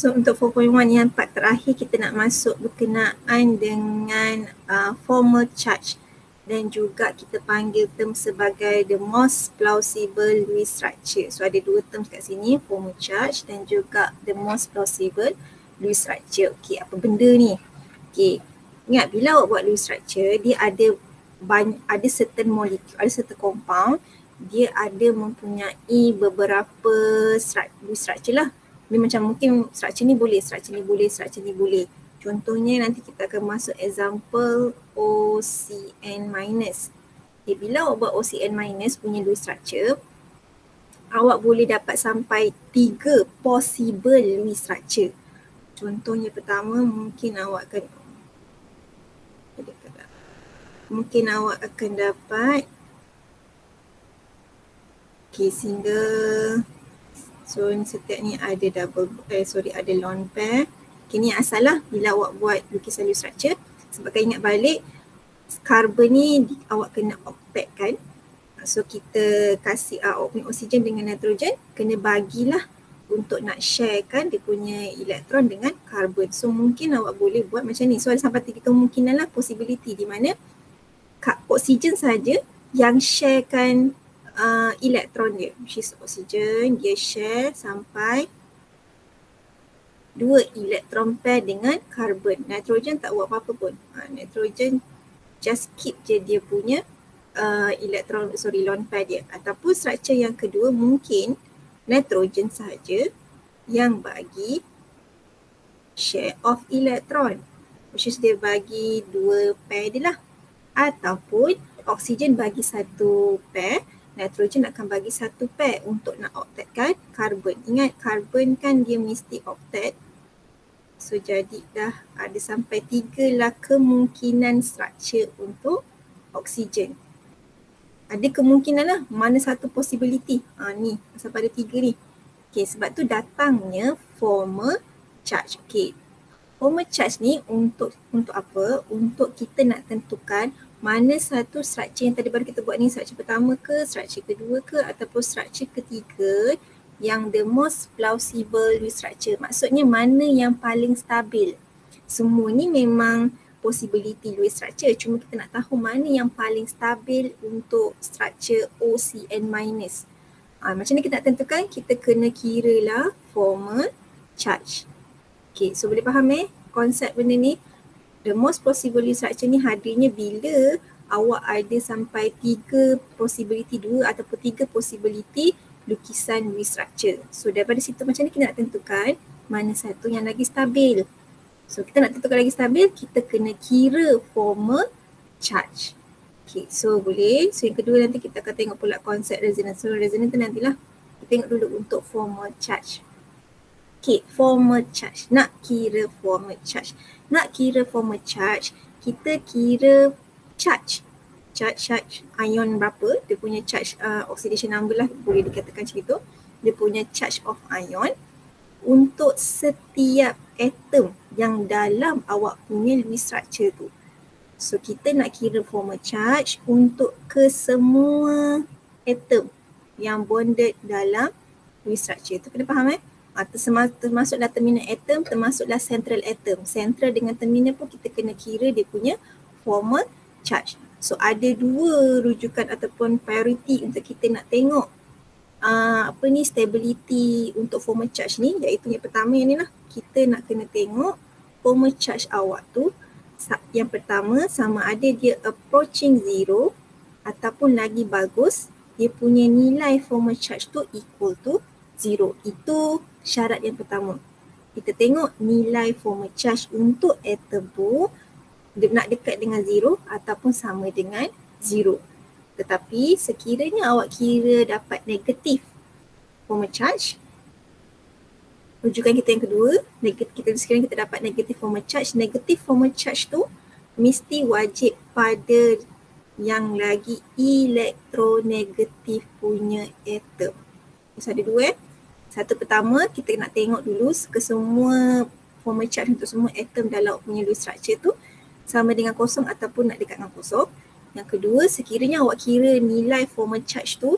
So untuk 4.1 yang part terakhir kita nak masuk berkenaan dengan formal charge dan juga kita panggil term sebagai the most plausible Lewis structure. So ada dua term kat sini, formal charge dan juga the most plausible Lewis structure. Okey, apa benda ni? Okey, ingat bila awak buat Lewis structure, dia ada certain molecule, ada certain compound, dia ada mempunyai beberapa Lewis structure lah. Dia macam mungkin structure ni boleh, structure ni boleh, structure ni boleh. Contohnya nanti kita akan masuk example OCN-. Okay, bila awak buat OCN- punya Lewis structure, awak boleh dapat sampai 3 possible Lewis structure. Contohnya pertama mungkin awak akan dapat single. So setiap ni ada ada lone pair. Okay, ni asal lah bila awak buat lukisan Lewis structure. Sebab kan ingat balik, karbon ni awak kena octet kan. So kita kasih awak punya oksigen dengan nitrogen, kena bagilah untuk nak share kan dia punya elektron dengan karbon. So mungkin awak boleh buat macam ni. So ada sampai 3 kemungkinan lah, possibility di mana oksigen saja yang sharekan elektron dia, which is oksigen, dia share sampai 2 elektron pair dengan karbon. Nitrogen tak buat apa-apa pun. Nitrogen just keep je dia punya lone pair dia. Ataupun structure yang kedua mungkin nitrogen saja yang bagi share of elektron, which is dia bagi 2 pair dia lah. Ataupun oksigen bagi 1 pair, nitrogen akan bagi 1 pair untuk nak octetkan karbon. Ingat karbon kan dia mesti octet. So jadi dah ada sampai 3 lah kemungkinan structure untuk oksigen. Ada kemungkinan lah mana satu possibility. Ni sampai ada 3 ni. Okay, sebab tu datangnya formal charge. Okay, formal charge ni untuk apa? Untuk kita nak tentukan mana satu structure yang tadi baru kita buat ni, structure pertama ke, structure kedua ke, ataupun structure ketiga yang the most plausible structure. Maksudnya mana yang paling stabil. Semua ni memang possibility Lewis structure, cuma kita nak tahu mana yang paling stabil untuk structure OCN-. Macam ni kita nak tentukan, kita kena kira lah formal charge. Okay, so boleh faham konsep benda ni? The most possible structure ni hadirnya bila awak ada sampai 3 possibility, 2 ataupun 3 possibility lukisan Lewis structure. So daripada situ macam ni kita nak tentukan mana satu yang lagi stabil. So kita nak tentukan lagi stabil, kita kena kira formal charge. Okay, so boleh. So yang kedua nanti kita akan tengok pula konsep resonance. So resonance tu nantilah. Kita tengok dulu untuk formal charge. Okay, formal charge. Nak kira formal charge. Kita kira charge ion berapa, dia punya charge oxidation number lah, boleh dikatakan macam itu. Dia punya charge of ion untuk setiap atom yang dalam awak punya Lewis structure tu. So kita nak kira formal charge untuk kesemua atom yang bonded dalam Lewis structure tu. Kena faham termasuklah terminal atom, termasuklah central atom. Central dengan terminal pun kita kena kira dia punya formal charge. So ada 2 rujukan ataupun priority untuk kita nak tengok stability untuk formal charge ni, iaitu yang pertama yang ni lah. Kita nak kena tengok formal charge awak tu, yang pertama sama ada dia approaching zero ataupun lagi bagus dia punya nilai formal charge tu equal to zero. Itu syarat yang pertama. Kita tengok nilai formal charge untuk atom tu nak dekat dengan zero ataupun sama dengan zero. Tetapi sekiranya awak kira dapat negatif formal charge, rujukan kita yang kedua, sekiranya kita dapat negatif formal charge tu mesti wajib pada yang lagi elektronegatif punya atom. So ada 2 Satu pertama kita nak tengok dulu kesemua formal charge untuk semua atom dalam punya Lewis structure tu sama dengan kosong ataupun nak dekat dengan kosong. Yang kedua, sekiranya awak kira nilai formal charge tu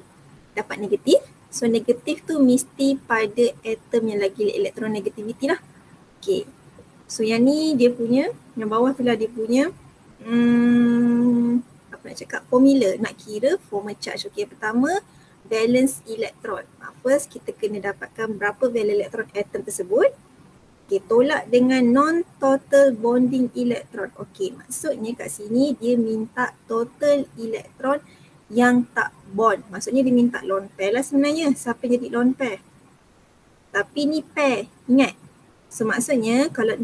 dapat negatif, so negatif tu mesti pada atom yang lagi elektronegativity lah. Okay. So yang ni dia punya, yang bawah tu lah dia punya apa nak cakap, formula nak kira formal charge. Okay, pertama valence elektron. First kita kena dapatkan berapa valence elektron atom tersebut. Okay, tolak dengan non-total bonding elektron. Okay, maksudnya kat sini dia minta total elektron yang tak bond. Maksudnya dia minta lone pair lah sebenarnya. Siapa jadi lone pair? Tapi ni pair, ingat. So maksudnya kalau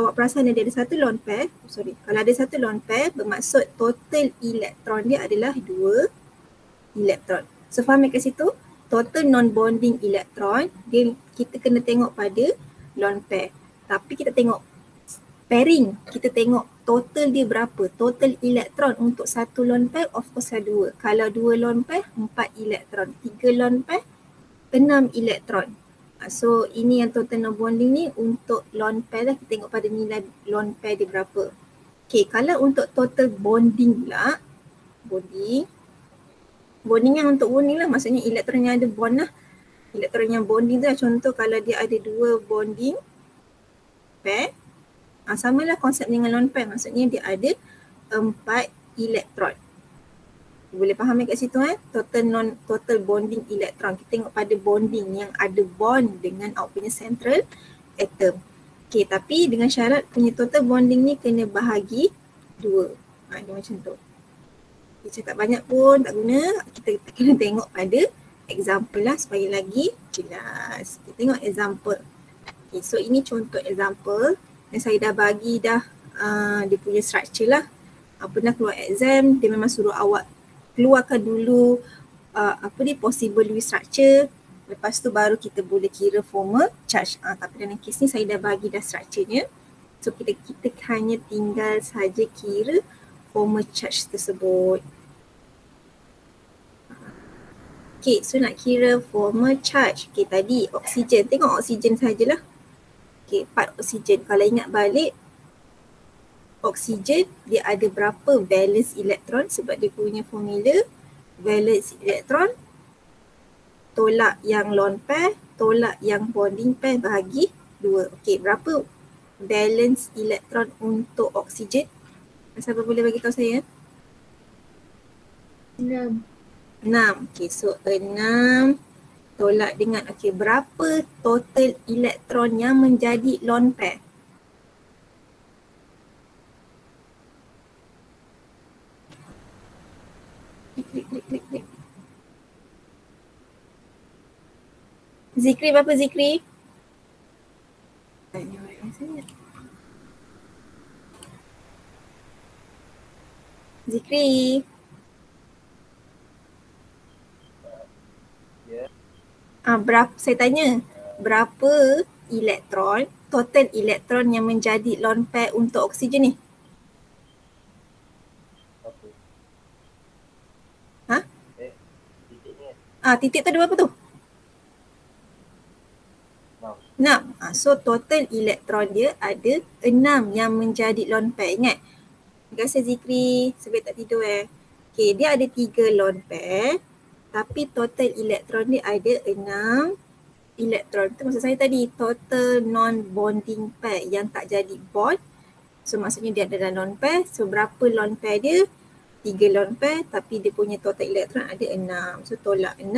awak perasan dia ada satu lone pair, kalau ada satu lone pair bermaksud total elektron dia adalah 2 elektron. So faham kat situ? Total non-bonding elektron, kita kena tengok pada lone pair. Tapi kita tengok pairing, kita tengok total dia berapa. Total elektron untuk satu lone pair of course ada 2. Kalau 2 lone pair, 4 elektron. 3 lone pair, 6 elektron. So ini yang total non-bonding ni untuk lone pair lah. Kita tengok pada nilai lone pair dia berapa. Okay, kalau untuk total bonding pula, bonding yang untuk bonding lah, maksudnya elektron yang ada bond lah. Elektron yang bonding tu lah, contoh kalau dia ada 2 bonding pair, sama lah konsep dengan lone pair, maksudnya dia ada 4 elektron. Boleh faham kat situ total bonding elektron. Kita tengok pada bonding yang ada bond dengan awak punya central atom. Okay, tapi dengan syarat punya total bonding ni kena bahagi 2. Dia macam tu. Dia cakap banyak pun tak guna, kita kena tengok pada example lah supaya lagi jelas. Kita tengok example. Okay, so ini contoh example yang saya dah bagi dah dia punya structure lah. Pernah keluar exam, dia memang suruh awak keluarkan dulu possible Lewis structure. Lepas tu baru kita boleh kira formal charge. Tapi dalam kes ni saya dah bagi dah structurenya. So kita hanya tinggal saja kira formal charge tersebut. Okay, so nak kira formal charge. Okay, tadi oksigen. Tengok oksigen sajalah. Okay, part oksigen. Kalau ingat balik, oksigen dia ada berapa valence elektron sebab dia punya formula valence elektron tolak yang lone pair, tolak yang bonding pair bahagi 2. Okay, berapa valence elektron untuk oksigen? Siapa boleh bagi tahu saya? 6. Okay, so 6 tolak dengan, okay, berapa total elektron yang menjadi lone pair? Klik. Zikri berapa Zikri? Tanya orang saya. Zikri. Berapa, saya tanya, berapa elektron, total elektron yang menjadi lone pair untuk oksigen ni? Titik tu ada berapa tu? 6. So total elektron dia ada 6 yang menjadi lone pair. Ingat? Terima kasih Zikri, sebab tak tidur Okay, dia ada 3 lone pair. Tapi total elektron dia ada 6 elektron. Itu maksud saya tadi, total non-bonding pair yang tak jadi bond. So maksudnya dia ada dalam lone pair. So berapa lone pair dia? 3 lone pair, tapi dia punya total elektron ada 6. So tolak 6.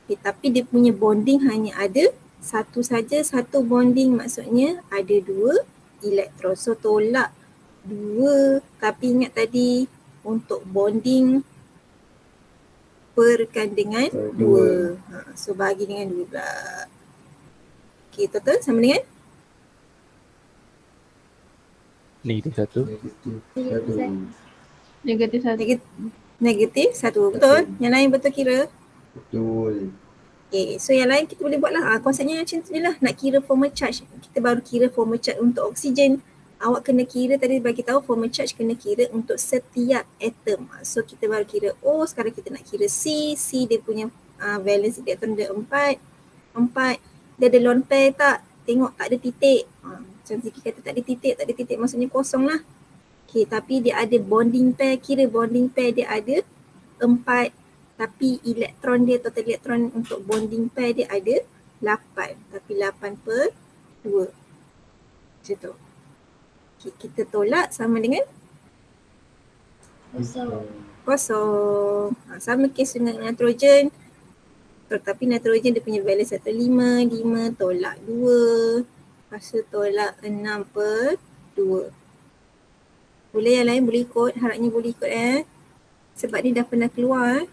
Okay, tapi dia punya bonding hanya ada satu saja. Satu bonding maksudnya ada 2 elektron. So tolak 2. Tapi ingat tadi untuk bonding perkan dengan 2. So bagi dengan 2 pula. Okay, total sama dengan? -1. Negatif 1. Betul? Yang lain betul kira? Betul. Okay, so yang lain kita boleh buat lah. Konsepnya macam tu je lah. Nak kira formal charge. Kita baru kira formal charge untuk oksigen. Awak kena kira, tadi bagi tahu formal charge kena kira untuk setiap atom. So kita baru kira O, sekarang kita nak kira C. C dia punya valence elektron dia 4. Dia ada lone pair tak? Tengok tak ada titik. Macam Ziki kata tak ada titik maksudnya kosong lah. Okay, tapi dia ada bonding pair, kira bonding pair dia ada 4. Tapi elektron dia, total elektron untuk bonding pair dia ada 8. Tapi 8/2. Macam tu. Okay, kita tolak sama dengan kosong. Sama kes dengan nitrogen. Tapi nitrogen dia punya value 1, 5 tolak 2. Lepas tu tolak 6/2. Boleh yang lain boleh ikut, harapnya boleh ikut sebab dia dah pernah keluar.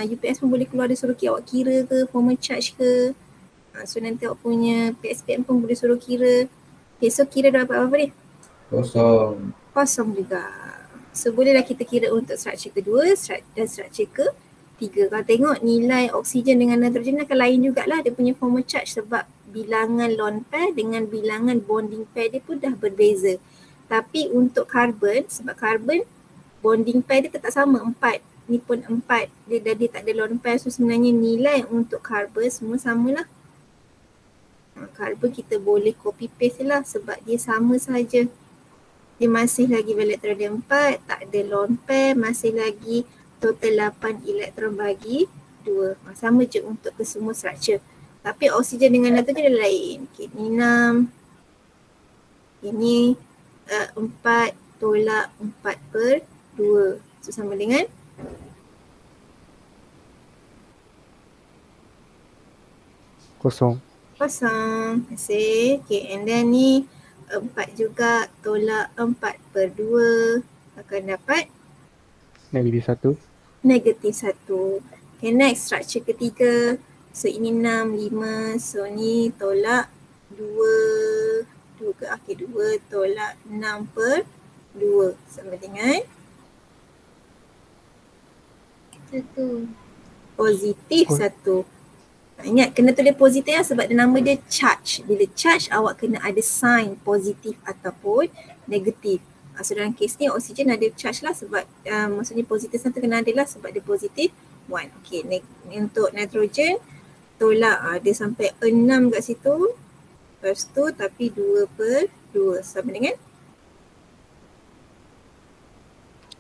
UPS pun boleh keluar, dia suruh awak kira ke, formal charge ke. So nanti awak punya PSPM pun boleh suruh kira. Okay, so kira dapat apa ni? Kosong juga. So bolehlah kita kira untuk struktur kedua dan struktur ketiga. Kalau tengok nilai oksigen dengan nitrogen akan lain jugalah dia punya formal charge sebab bilangan lone pair dengan bilangan bonding pair dia pun dah berbeza. Tapi untuk karbon, sebab karbon bonding pair dia tetap sama 4. Ni pun 4. Dia tak ada lone pair. So sebenarnya nilai untuk karbon semua samalah. Karbon kita boleh copy paste lah sebab dia sama saja. Dia masih lagi elektron dia 4, tak ada lone pair, masih lagi total 8 elektron bagi 2. Sama je untuk kesemua struktur. Tapi oksigen dengan nitrogen dia lain. Okay, ni 6. Ini 4 tolak 4/2. So sama dengan kosong. Terima kasih. Okay, and then ni 4 juga tolak 4/2 akan dapat -1. -1. Okay, next struktur ketiga. So ini 6, 5. So ni tolak 2. 2 ke akhir 2 tolak 6/2 sama dengan 1. Positif 1. Ingat kena tulis positif lah sebab nama dia charge. Bila charge awak kena ada sign positif ataupun negatif. So dalam kes ni oksigen ada charge lah sebab maksudnya positif satu kena ada lah sebab dia positif 1. Okay, untuk nitrogen tolak dia sampai 6 kat situ. Lepas tu tapi 2/2 sama dengan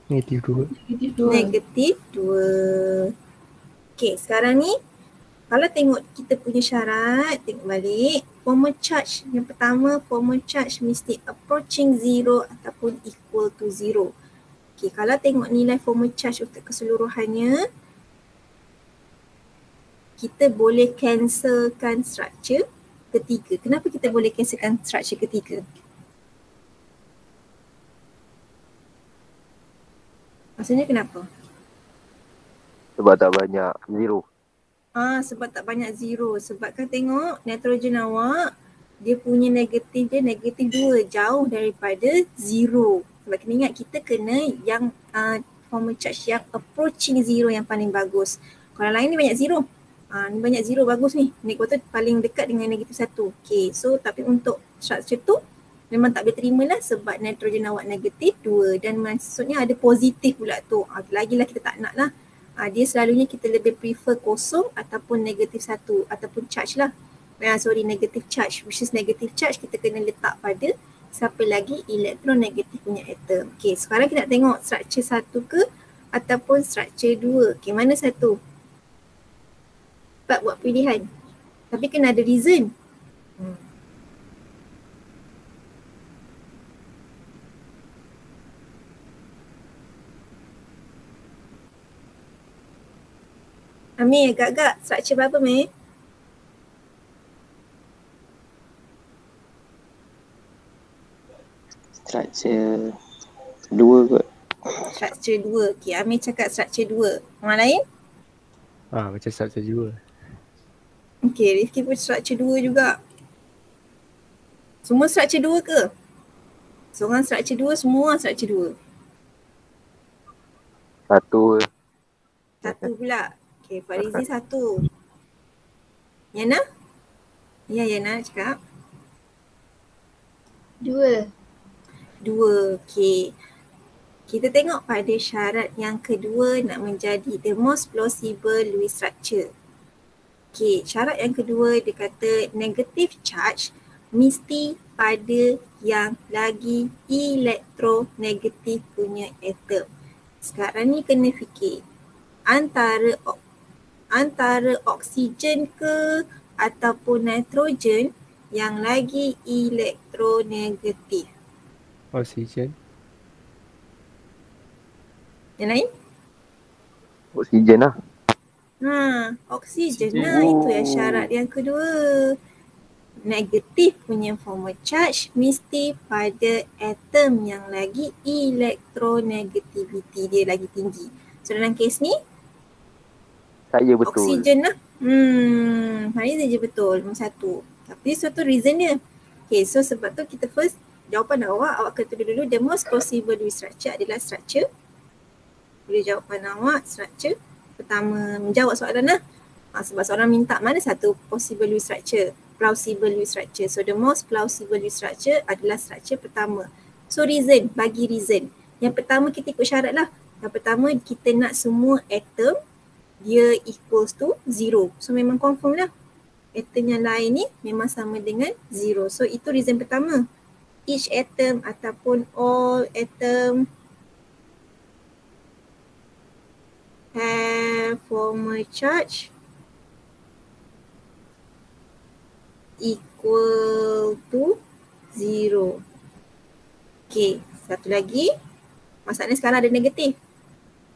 -2. -2. Okay, sekarang ni kalau tengok kita punya syarat, tengok balik, formal charge yang pertama, formal charge mesti approaching 0 ataupun equal to 0. Okay, kalau tengok nilai formal charge untuk keseluruhannya, kita boleh cancelkan struktur ketiga. Kenapa kita boleh cancelkan struktur ketiga? Maksudnya kenapa? Sebab tak banyak zero. Sebab tak banyak zero. Sebab kan tengok nitrogen awak, dia punya negatif dia negatif 2, jauh daripada zero. Sebab kena ingat kita kena yang formal charge yang approaching zero yang paling bagus. Kalau lain ni banyak zero. Ni banyak zero bagus ni. Negatif paling dekat dengan negatif 1. Okay, so tapi untuk struktur tu memang tak boleh terima lah sebab nitrogen awak negatif 2 dan maksudnya ada positif pula tu. Lagilah kita tak nak lah. Dia selalunya kita lebih prefer kosong ataupun negatif 1 ataupun charge lah. Negative charge, which is negative charge kita kena letak pada siapa lagi elektronegatif punya atom. Okay, sekarang kita nak tengok struktur 1 ke ataupun struktur 2. Okay, mana satu? Cepat buat pilihan. Tapi kena ada reason. Amir, agak-agak struktur berapa, Amir? Struktur 2 kot. Struktur 2. Okay, Amir cakap struktur 2. Orang lain? Macam struktur 2. Okay, Rifki pun struktur 2 juga. Semua struktur 2 ke? Seorang struktur 2, semua struktur 2. 1 pula. Okay, Farizi 1. Yana? Ya, Yana cakap. 2. Okay. Kita tengok pada syarat yang kedua nak menjadi the most plausible Lewis structure. Okay, syarat yang kedua dia kata negative charge mesti pada yang lagi elektronegatif punya atom. Sekarang ni kena fikir antara oksigen ke ataupun nitrogen yang lagi elektronegatif. Oksigen. Yang lain? Oksigen lah. Oksigen Oksigen. lah. Itu yang syarat yang kedua. Negatif punya formal charge mesti pada atom yang lagi elektronegativity dia lagi tinggi. So dalam kes ni Saya betul. oksigen lah. Hari je betul. Nombor 1. Tapi suatu reason dia. Okay, so sebab tu kita first jawapan awak kena tulis dulu the most possible Lewis structure adalah structure. Boleh jawapan awak structure. Pertama menjawab soalan lah. Sebab soalan minta mana satu possible Lewis structure. Plausible Lewis structure. So the most plausible Lewis structure adalah structure pertama. So reason, bagi reason. Yang pertama kita ikut syarat lah. Yang pertama kita nak semua atom dia equals to 0. So memang confirm lah. Atom yang lain ni memang sama dengan 0. So itu reason pertama. Each atom ataupun all atom have formal charge equal to 0. Okay, satu lagi. Masalahnya sekarang ada negatif.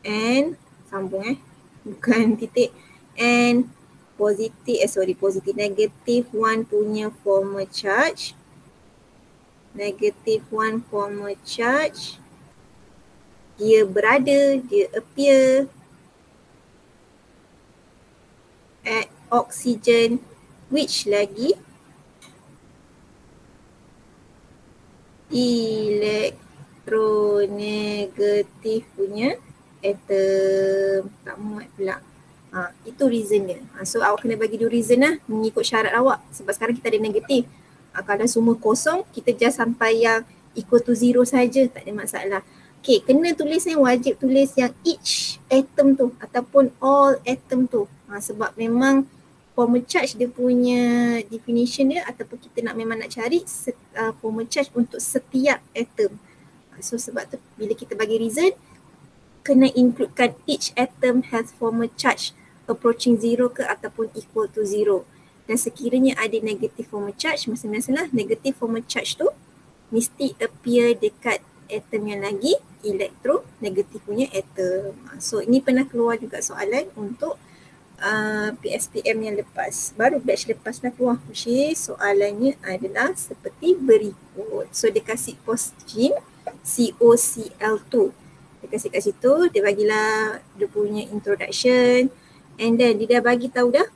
And, sambung bukan titik. And positif negative 1 punya formal charge. Negative 1 formal charge. Dia berada, dia appear at oxygen which lagi elektronegatif punya atom. Tak muat pula. Itu reason dia. So awak kena bagi dua reason lah mengikut syarat awak. Sebab sekarang kita ada negatif. Kalau semua kosong, kita just sampai yang equal to 0 saja, tak ada masalah. Okay, kena tulis yang wajib tulis yang each atom tu ataupun all atom tu. Sebab memang formal charge dia punya definition dia ataupun kita memang nak cari formal charge untuk setiap atom. So sebab tu bila kita bagi reason, kena includekan each atom has formal charge approaching 0 ke ataupun equal to 0. Dan sekiranya ada negative formal charge, biasalah negative formal charge tu mesti appear dekat atom yang lagi elektronegatif punya atom. So ini pernah keluar juga soalan untuk PSPM yang lepas. Baru batch lepas dah keluar. Soalannya adalah seperti berikut. So dia kasih phosgene COCl2. Dia kasih kat situ, dia bagilah dia punya introduction. And then dia dah bagi tahu dah,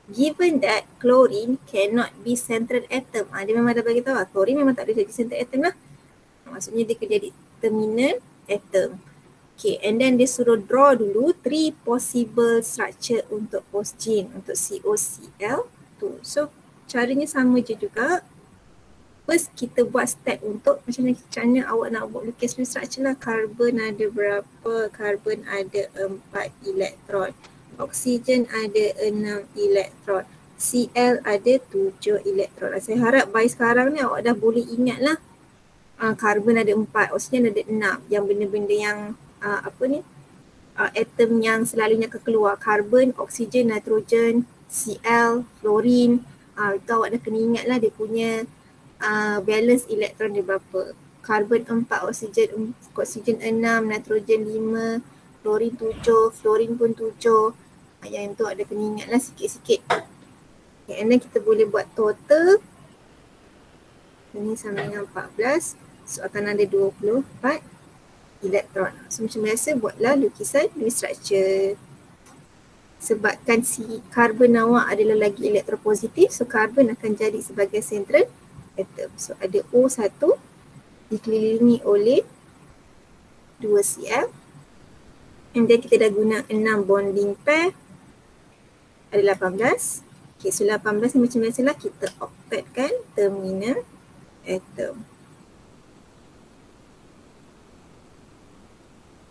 given that chlorine cannot be central atom. Dia memang dah bagi tahu lah, chlorine memang tak boleh jadi central atom lah. Maksudnya dia kena jadi terminal atom. Okay, and then dia suruh draw dulu 3 possible structure untuk phosgene, untuk COCl2. So caranya sama je juga. First kita buat step untuk macam mana awak nak buat lukis structure lah. Carbon ada berapa? Carbon ada 4 elektron. Oksigen ada 6 elektron. Cl ada 7 elektron. Saya harap by sekarang ni awak dah boleh ingat lah. Carbon ada 4, oksigen ada 6. Yang benda-benda yang atom yang selalunya akan keluar. Carbon, oksigen, nitrogen, Cl, fluorine. Itu awak dah kena ingat lah dia punya valence elektron dia berapa. Carbon 4, oksigen 6, nitrogen 5, fluorine 7, fluorine pun 7. Yang tu ada kena ingat lah sikit-sikit. Okay, and then kita boleh buat total. Ini sama dengan 14. So akan ada 24 elektron. So macam biasa buatlah lukisan Lewis structure. Sebabkan si karbon awak adalah lagi elektropositif, so karbon akan jadi sebagai central atom. So ada O1 dikelilingi oleh 2 Cl. And then kita dah guna 6 bonding pair. Ada 18. Okay, so 18 ni macam biasalah kita octetkan terminal atom.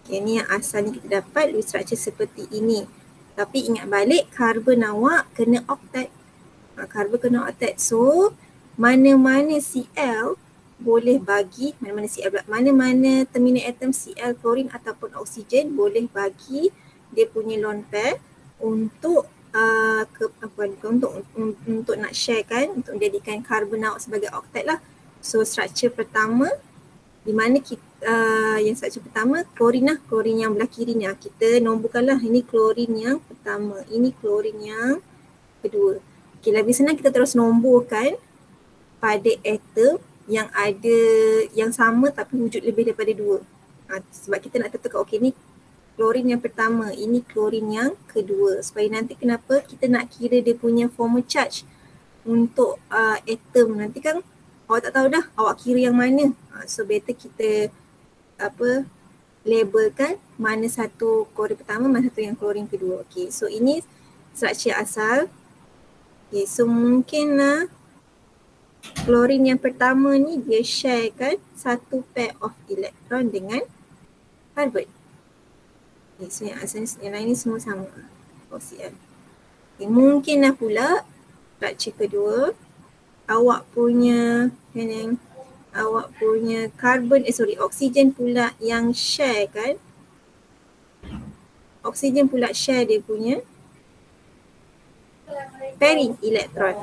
Okay, ni yang asalnya kita dapat Lewis structure seperti ini. Tapi ingat balik karbon awak kena octet. Karbon kena octet. So mana-mana Cl boleh bagi, mana-mana terminal atom Cl, fluorine ataupun oksigen boleh bagi dia punya lone pair untuk untuk nak share kan, untuk menjadikan karbon out sebagai oktet lah. So struktur pertama di mana kita yang struktur pertama klorin lah, klorin yang belah kiri ni. Kita nomborkan lah, ini klorin yang pertama, ini klorin yang kedua. Okay, lebih senang kita terus nomborkan pada atom yang ada yang sama tapi wujud lebih daripada 2. Sebab kita nak tentukan okey ni klorin yang pertama, ini klorin yang kedua. Supaya nanti kenapa kita nak kira dia punya formal charge untuk atom. Nanti kan awak tak tahu dah awak kira yang mana. So better kita labelkan mana satu klorin pertama, mana satu yang klorin kedua. Okay, so ini struktur asal. Okay, so mungkinlah klorin yang pertama ni dia share kan satu pair of electron dengan karbon. Okay, so yang asal yang lain ni semua sama. OCl. Okay, mungkinlah pula struktur kedua awak punya karbon, oksigen pula yang share kan. Oksigen pula share dia punya pairing elektron.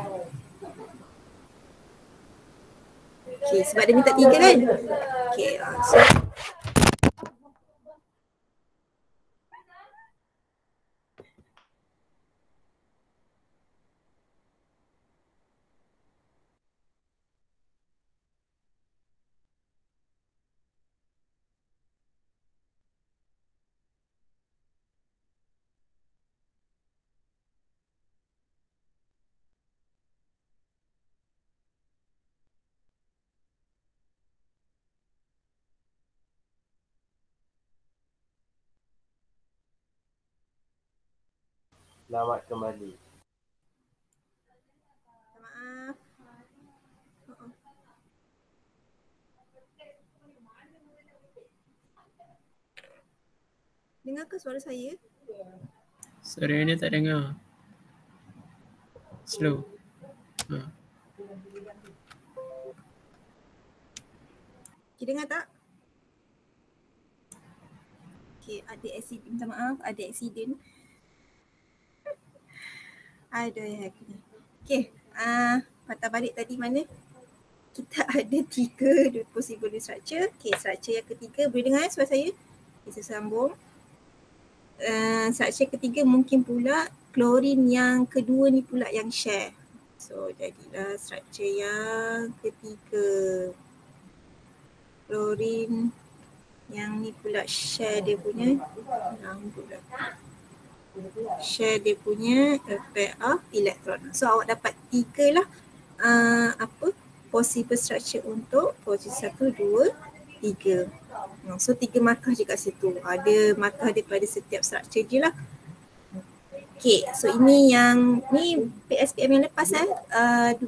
Okay, sebab dia minta 3 kan. Okay, so Selamat kembali. maaf. Dengarkah suara saya? Suara ni tak dengar. Slow. Okay, dengar tak? Okay, ada accident, minta maaf, ada accident. Aduh ya aku ni. Okay, patah balik tadi mana? Kita ada 3 possible structure. Okay, structure yang ketiga, boleh dengar suara saya? Kita sambung. Struktur ketiga mungkin pula klorin yang kedua ni pula yang share. So jadilah struktur yang ketiga. Klorin yang ni pula share dia punya share dia punya pair of electron. So awak dapat 3 lah possible structure untuk posisi 1, 2, 3. So 3 markah je kat situ. Ada markah daripada setiap struktur je lah. Okay, so ini yang ni PSPM yang lepas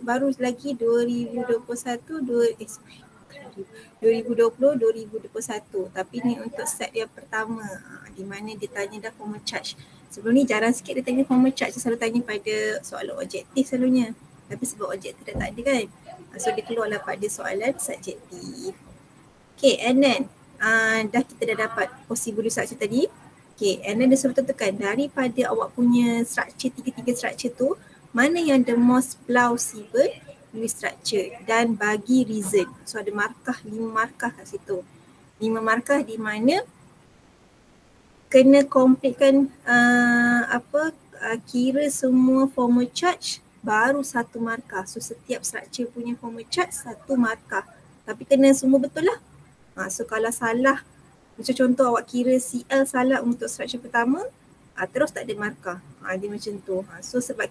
baru lagi 2020-2021, tapi ni untuk set yang pertama di mana dia tanya dah formal charge. Sebelum ni jarang sikit dia tanya formal charge, dia selalu tanya pada soalan objektif selalunya. Tapi sebab objektif dah tak ada kan, so dia keluarlah pada soalan subjektif. Okay, and then dah kita dah dapat possible structure tadi. Okay, and then dia suruh tentukan daripada awak punya structure, 3 structure tu, mana yang the most plausible new structure dan bagi reason. So ada markah, 5 markah kat situ. 5 markah di mana kena completekan kira semua formal charge baru 1 markah. So setiap struktur punya formal charge 1 markah. Tapi kena semua betul lah. So kalau salah, macam contoh awak kira Cl salah untuk struktur pertama, terus tak ada markah. Dia macam tu. So sebab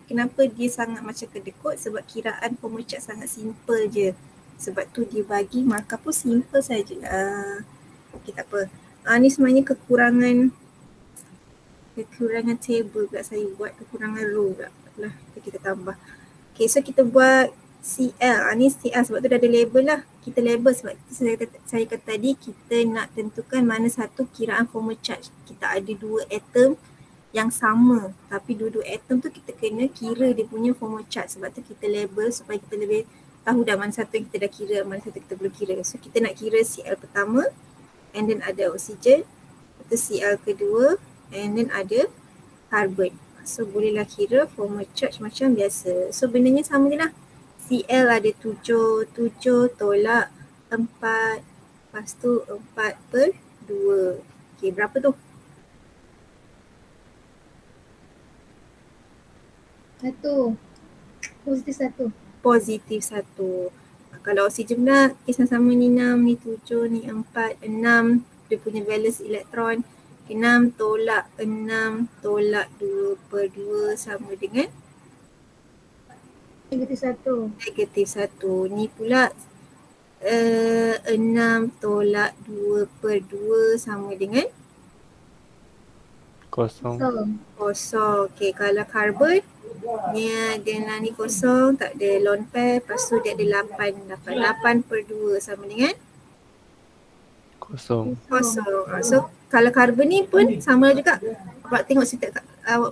kenapa dia sangat macam kedekut, sebab kiraan formal charge sangat simple je. Sebab tu dia bagi markah pun simple saja. Okay, tak apa. Ni sebenarnya kekurangan table pula saya buat, kekurangan row pula. Lah, kita tambah. Okay, so kita buat Cl. Ni Cl sebab tu dah ada label lah. Kita label sebab saya kata tadi kita nak tentukan mana satu kiraan formal charge. Kita ada 2 atom yang sama, tapi 2 atom tu kita kena kira dia punya formal charge. Sebab tu kita label supaya kita lebih tahu dah mana satu yang kita dah kira, mana satu kita belum kira. So kita nak kira Cl pertama, and then ada oksigen, itu Cl kedua, and then ada karbon. So bolehlah kira formal charge macam biasa. So bendanya sama je lah. Cl ada 7 tolak 4. Lepas tu 4/2. Okay, berapa tu? 1. Positif 1. Positif 1. Kalau oksigen pula, kes yang sama ni 6, ni 7, ni 4, 6. Dia punya valence elektron 6 tolak 6 tolak 2/2 sama dengan Negatif 1. negatif 1. Ni pula 6 tolak 2/2 sama dengan Kosong. kosong. Okay, kalau karbon ni ada ni kosong, tak ada lone pair, lepas tu dia ada 8/2 sama dengan Kosong. kosong. So kalau karbon ni pun sama juga. Awak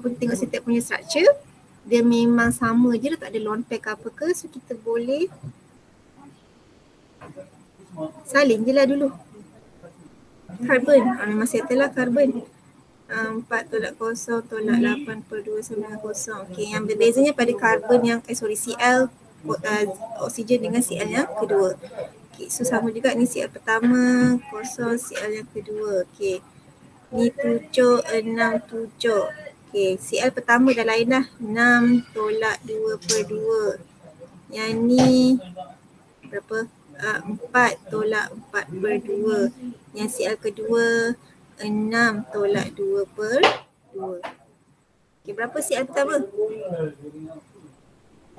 pun tengok setiap punya structure, dia memang sama je, dia tak ada lone pair ke apa ke. So kita boleh salin je lah dulu. Karbon, memang settle lah karbon. 4 tolak kosong tolak 8/2 sama dengan kosong. Okay, yang berbezanya pada karbon yang Cl oksigen dengan Cl yang kedua. Okay, so sama juga ni Cl pertama, kosong Cl yang kedua. Okay, ni 7, 6, 7. Okay, Cl pertama dah lain dah. 6 tolak 2/2. Yang ni berapa? 4 tolak 4/2. Yang Cl kedua 6 tolak 2/2. Okay, berapa Cl pertama?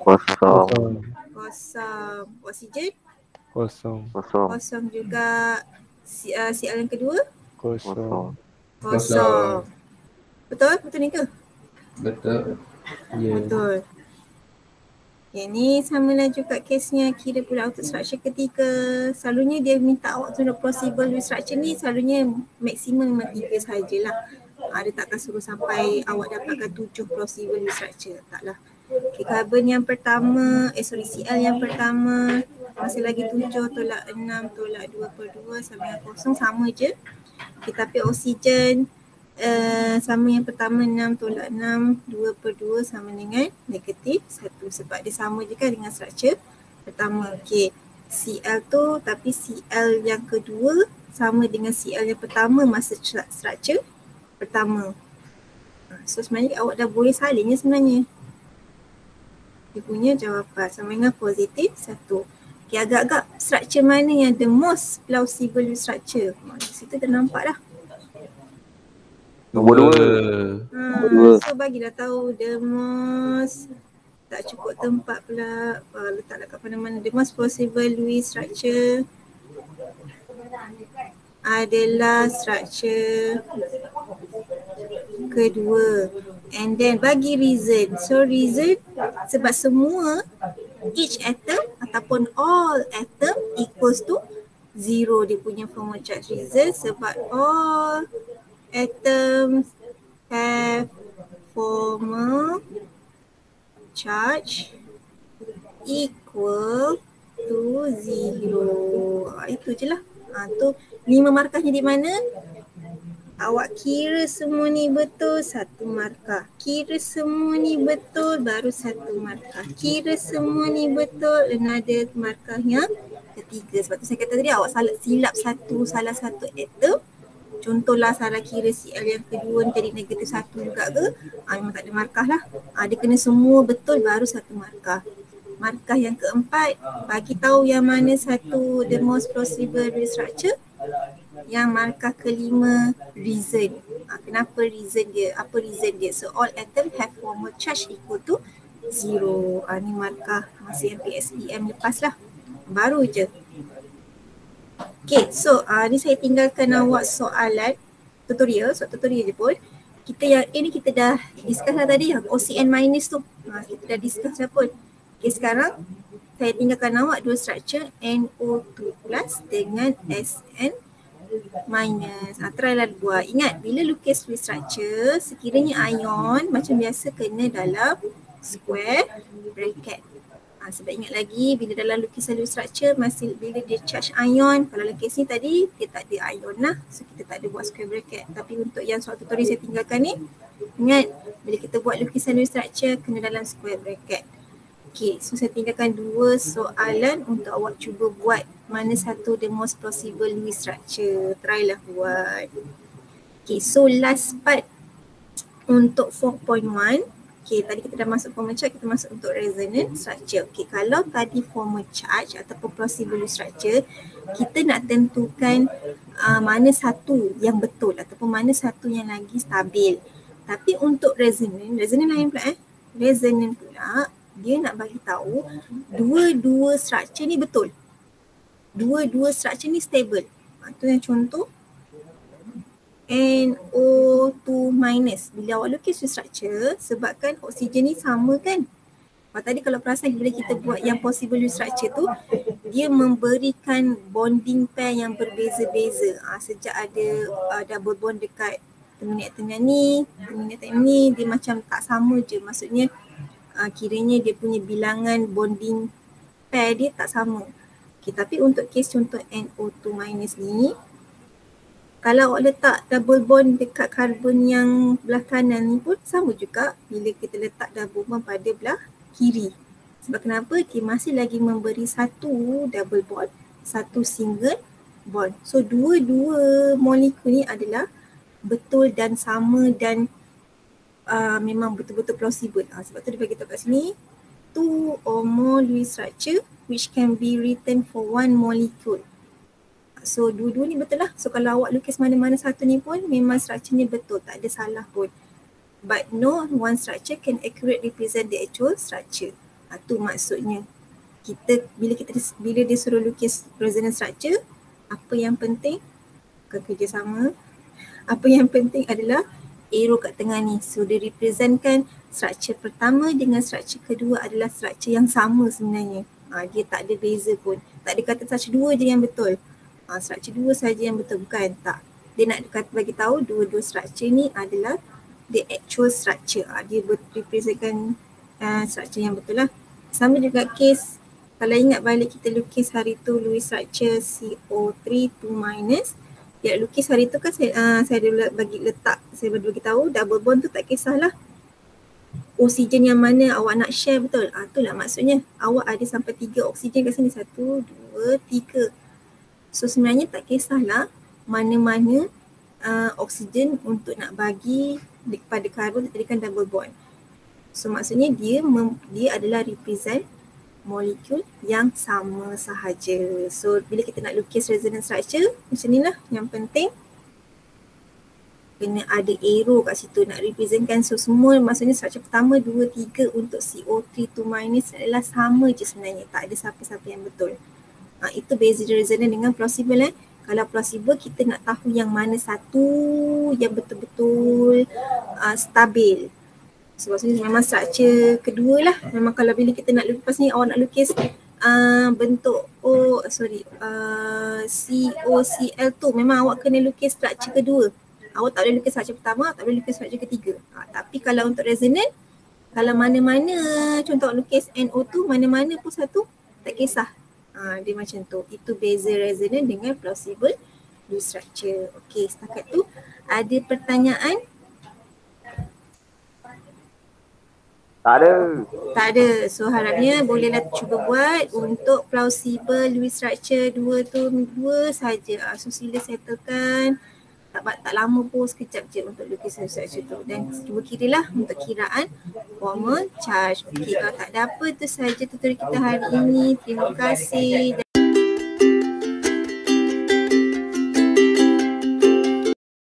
Kosong. Kosong. Oksigen? Kosong. Kosong. Kosong juga. Cl yang kedua? Kosong. Kosong. Betul? Betul ni ke? Betul. Ya. Betul. Okay, ni samalah juga kesnya kira pula untuk structure ketiga. Selalunya dia minta awak tunda plausible structure ni selalunya maksimum memang 3 sahajalah. Dia takkan suruh sampai awak dapatkan 7 plausible structure. Taklah. Okay, karbon yang pertama, Cl yang pertama masih lagi 7 tolak 6 tolak 2/2 sama dengan kosong, sama je. Okay, tapi oksigen sama yang pertama 6 tolak 6 2/2 sama dengan negatif 1 sebab dia sama je kan dengan structure pertama. Okay, Cl tu tapi Cl yang kedua sama dengan Cl yang pertama masa structure pertama. So sebenarnya awak dah boleh salin je sebenarnya. Dia punya jawapan sama dengan positif 1. Okay, agak-agak structure mana yang the most plausible structure? Di situ dah nampak dah. Nombor 2. So bagilah tahu the most, tak cukup tempat pula, letaklah kat mana-mana. The most plausible Lewis structure adalah structure kedua. And then bagi reason. So reason sebab semua each atom ataupun all atom equals to 0 dia punya formal charge. Reason sebab all atoms have formal charge equal to 0. Itu je lah. Tu 5 markahnya di mana? Awak kira semua ni betul, 1 markah. Kira semua ni betul, baru 1 markah. Kira semua ni betul, another markah yang ketiga. Sebab tu saya kata tadi awak silap salah satu atom. Contohlah salah kira Cl yang kedua ni tadi negatif 1 juga ke, memang tak ada markah lah. Dia kena semua betul baru 1 markah. Markah yang keempat, bagi tahu yang mana satu the most plausible structure. Yang markah kelima, reason. Kenapa reason dia? Apa reason dia? So all atom have formal charge equal to 0. Ni markah masa yang PSPM lepas lah. Baru je. Okay, so ni saya tinggalkan awak soalan tutorial je pun. Kita yang ini kita dah discuss lah tadi yang OCN minus tu. Kita dah discuss dah pun. Okay, sekarang saya tinggalkan awak dua structure NO2 plus dengan SN minus. Try lah buat. Ingat bila lukis fluid structure, sekiranya ion macam biasa kena dalam square bracket. Sebab ingat lagi bila dalam lukisan fluid structure masih bila dia charge ion, kalau lukis ni tadi dia tak ada ion lah. So kita tak ada buat square bracket. Tapi untuk yang soal tutorial saya tinggalkan ni, ingat Bila kita buat lukisan Lewis structure, kena dalam square bracket. Okay, so saya tinggalkan 2 soalan untuk awak cuba buat mana satu the most plausible Lewis structure. Try lah buat. Okay, so last part untuk 4.1. Okay, tadi kita dah masuk formal charge, kita masuk untuk resonant structure. Okay, kalau tadi formal charge ataupun plausible Lewis structure, kita nak tentukan mana satu yang betul ataupun mana satu yang lagi stabil. Tapi untuk resonant lain pula resonant pula dia nak bagi tahu dua-dua structure ni betul. Dua-dua structure ni stable. Itu yang contoh NO2 minus. Bila awak lukis structure, sebabkan oksigen ni sama kan. Tadi kalau perasan bila kita buat yang possible structure tu, dia memberikan bonding pair yang berbeza-beza. Sejak ada double bond dekat terminator ni, dia macam tak sama je. Maksudnya kiranya dia punya bilangan bonding pair dia tak sama. Okay, tapi untuk case contoh NO2 minus ni, kalau awak letak double bond dekat karbon yang belah kanan ni pun sama juga bila kita letak double bond pada belah kiri. Sebab kenapa? Dia masih lagi memberi satu double bond, satu single bond. So dua-dua molekul ni adalah betul dan sama dan memang betul-betul plausible. Sebab tu dia bagi tahu kat sini, 2 or more Lewis structure which can be written for one molecule. So dua-dua ni betul lah. So kalau awak lukis mana-mana satu ni pun memang structure ni betul, tak ada salah pun. But no one structure can accurately represent the actual structure. Tu maksudnya. Bila dia suruh lukis resonant structure, apa yang penting? Kerjasama. Apa yang penting adalah arrow kat tengah ni. So dia representkan structure pertama dengan structure kedua adalah structure yang sama sebenarnya. Dia tak ada beza pun. Tak ada kata structure 2 je yang betul. Structure 2 saja yang betul, bukan, tak. Dia nak bagi tahu dua-dua structure ni adalah the actual structure. Dia representkan structure yang betul lah. Sama juga case, kalau ingat balik kita lukis hari tu Lewis structure CO3 2 minus. Dia lukis hari tu kan saya ada bagi tahu double bond tu tak kisahlah oksigen yang mana awak nak share, betul. Itulah maksudnya. Awak ada sampai 3 oksigen kat sini. 1, 2, 3. So sebenarnya tak kisahlah mana-mana oksigen untuk nak bagi kepada karbon jadikan double bond. So maksudnya dia adalah represent molekul yang sama sahaja. So bila kita nak lukis resonance structure macam ni lah, yang penting kena ada arrow kat situ nak representkan. So semua maksudnya structure pertama, 2, 3 untuk CO3 2 minus adalah sama je sebenarnya. Tak ada siapa-siapa yang betul. Itu beza resonant dengan plausible. Kalau plausible kita nak tahu yang mana satu yang betul-betul stabil. So maksudnya memang structure kedua lah. Memang kalau bila kita nak lukis ni, awak nak lukis bentuk COCl2, memang awak kena lukis structure kedua. Awak tak boleh lukis structure pertama, tak boleh lukis structure ketiga. Tapi kalau untuk resonant, kalau mana-mana contoh lukis NO2, mana-mana pun satu, tak kisah. Dia macam tu. Itu beza resonant dengan plausible Lewis structure. Okey, setakat tu ada pertanyaan? Tak ada. Tak ada. So harapnya bolehlah cuba buat untuk plausible Lewis structure 2 tu 2 saja. So sila settlekan. Tak lama pun, sekejap je untuk lukisan structure tu. Dan cuba kiralah untuk kiraan formal charge. Okey, kalau tak ada apa, tu saja tutorial kita hari ini. Terima kasih.